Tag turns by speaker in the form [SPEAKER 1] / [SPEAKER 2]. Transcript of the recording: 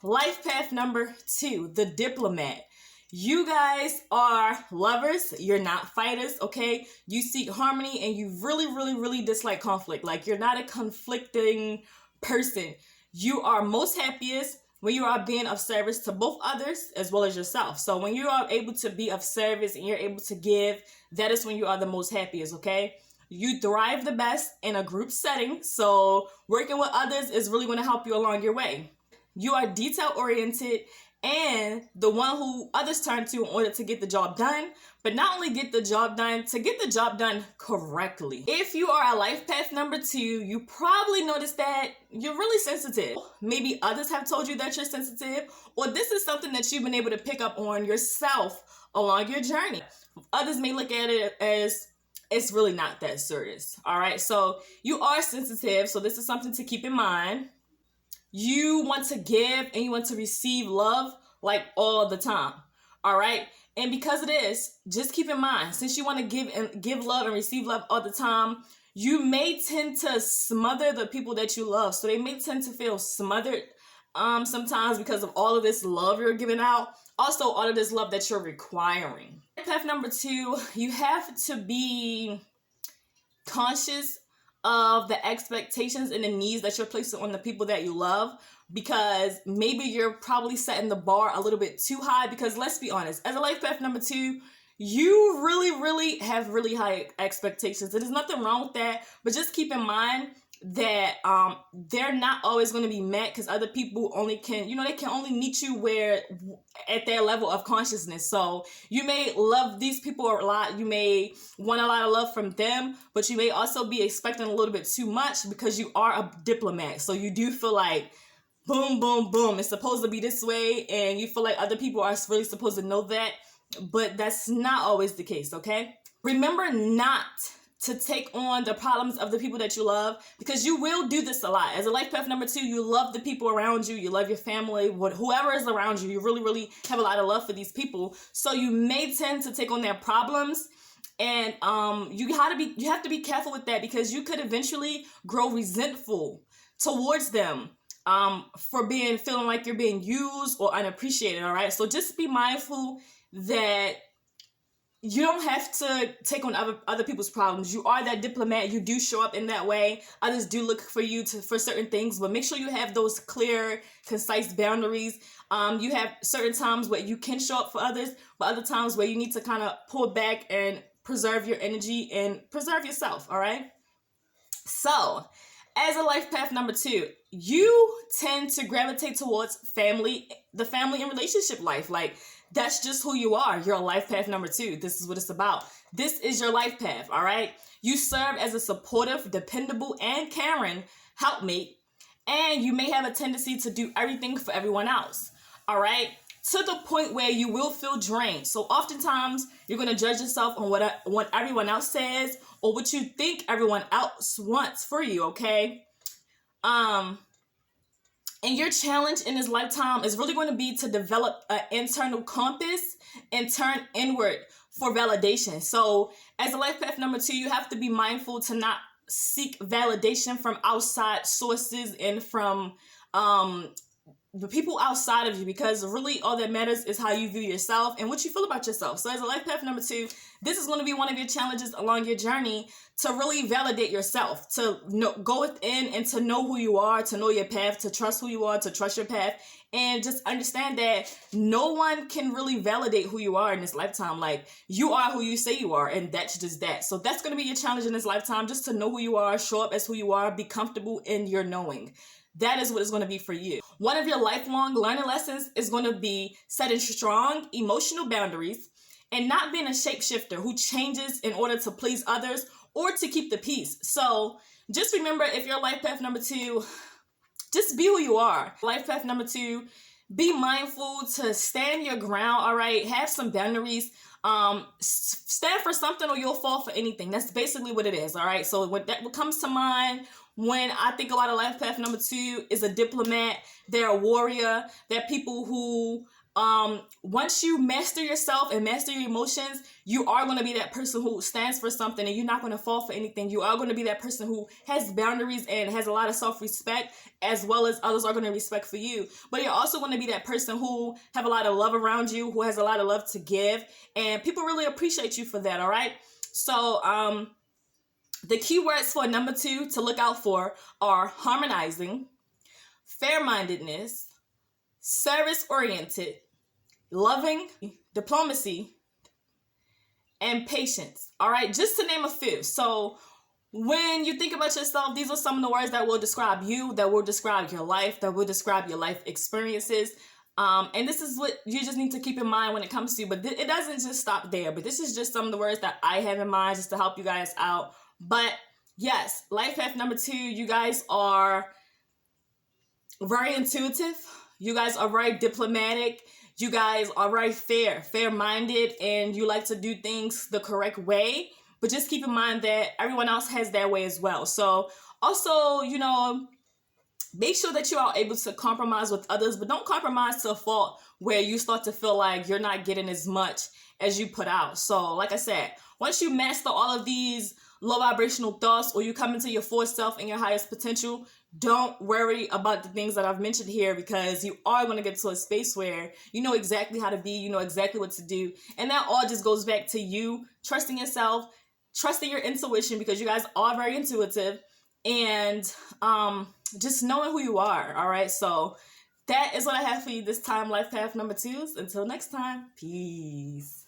[SPEAKER 1] life path number 2, the diplomat. You guys are lovers. You're not fighters, okay? You seek harmony and you really dislike conflict. Like, you're not a conflicting person. You are most happiest when you are being of service to both others as well as yourself. So when you are able to be of service and you're able to give, that is when you are the most happiest, okay? You thrive the best in a group setting. So working with others is really going to help you along your way. You are detail oriented and the one who others turn to in order to get the job done, but not only get the job done, to get the job done correctly. If you are a life path number 2, you probably noticed that you're really sensitive. Maybe others have told you that you're sensitive, or this is something that you've been able to pick up on yourself along your journey. Others may look at it as it's really not that serious. All right, so you are sensitive, so this is something to keep in mind. You want to give and you want to receive love like all the time. All right. And because of this, just keep in mind, since you want to give love and receive love all the time, you may tend to smother the people that you love. So they may tend to feel smothered sometimes because of all of this love you're giving out. Also, all of this love that you're requiring. Path number 2, you have to be conscious of the expectations and the needs that you're placing on the people that you love, because maybe you're probably setting the bar a little bit too high. Because let's be honest, as a life path number 2, you really have really high expectations. There's nothing wrong with that, but just keep in mind that they're not always going to be met, because other people only can, they can only meet you where at their level of consciousness. So you may love these people a lot, you may want a lot of love from them, but you may also be expecting a little bit too much because you are a diplomat. So you do feel like boom, it's supposed to be this way, and you feel like other people are really supposed to know that, but that's not always the case, okay? Remember not to take on the problems of the people that you love, because you will do this a lot. As a life path number 2, you love the people around you, you love your family, whoever is around you, you really have a lot of love for these people. So you may tend to take on their problems, and you have to be careful with that, because you could eventually grow resentful towards them for feeling like you're being used or unappreciated. All right, so just be mindful that you don't have to take on other people's problems. You are that diplomat. You do show up in that way. Others do look for you for certain things, but make sure you have those clear, concise boundaries. You have certain times where you can show up for others, but other times where you need to kind of pull back and preserve your energy and preserve yourself, all right? So, as a life path number 2, you tend to gravitate towards the family and relationship life. Like, that's just who you are. You're a life path number 2. This is what it's about. This is your life path, all right? You serve as a supportive, dependable, and caring helpmate, and you may have a tendency to do everything for everyone else, all right? To the point where you will feel drained. So oftentimes, you're going to judge yourself on what everyone else says or what you think everyone else wants for you, okay? And your challenge in this lifetime is really going to be to develop an internal compass and turn inward for validation. So as a life path number 2, you have to be mindful to not seek validation from outside sources and from the people outside of you, because really all that matters is how you view yourself and what you feel about yourself. So as a life path number 2, this is going to be one of your challenges along your journey, to really validate yourself, to go within and to know who you are, to know your path, to trust who you are, to trust your path, and just understand that no one can really validate who you are in this lifetime. Like, you are who you say you are, and that's just that. So that's going to be your challenge in this lifetime, just to know who you are, show up as who you are, be comfortable in your knowing. That is what it's going to be for you. One of your lifelong learning lessons is going to be setting strong emotional boundaries and not being a shapeshifter who changes in order to please others or to keep the peace. So just remember, if you're life path number 2, just be who you are. Life path number 2, be mindful to stand your ground, all right? Have some boundaries. Stand for something or you'll fall for anything. That's basically what it is, all right? So what comes to mind when I think about a life path number 2 is a diplomat. They're a warrior. They're people who Once you master yourself and master your emotions, you are going to be that person who stands for something and you're not going to fall for anything. You are going to be that person who has boundaries and has a lot of self-respect, as well as others are going to respect for you. But you're also going to be that person who have a lot of love around you, who has a lot of love to give, and people really appreciate you for that. All right. So, the keywords for number 2 to look out for are harmonizing, fair-mindedness, service-oriented, loving, diplomacy, and patience. All right, just to name a few. So when you think about yourself, these are some of the words that will describe you, that will describe your life, that will describe your life experiences. And this is what you just need to keep in mind when it comes to you. But it doesn't just stop there. But this is just some of the words that I have in mind just to help you guys out. But yes, life path number 2, you guys are very intuitive. You guys are very diplomatic. You guys are very fair-minded, and you like to do things the correct way. But just keep in mind that everyone else has their way as well. So also, make sure that you are able to compromise with others, but don't compromise to a fault where you start to feel like you're not getting as much as you put out. So like I said, once you master all of these low vibrational thoughts, or you come into your full self and your highest potential, don't worry about the things that I've mentioned here, because you are going to get to a space where you know exactly how to be, you know exactly what to do. And that all just goes back to you trusting yourself, trusting your intuition, because you guys are very intuitive, and just knowing who you are. All right. So that is what I have for you this time, life path number 2. Until next time, peace.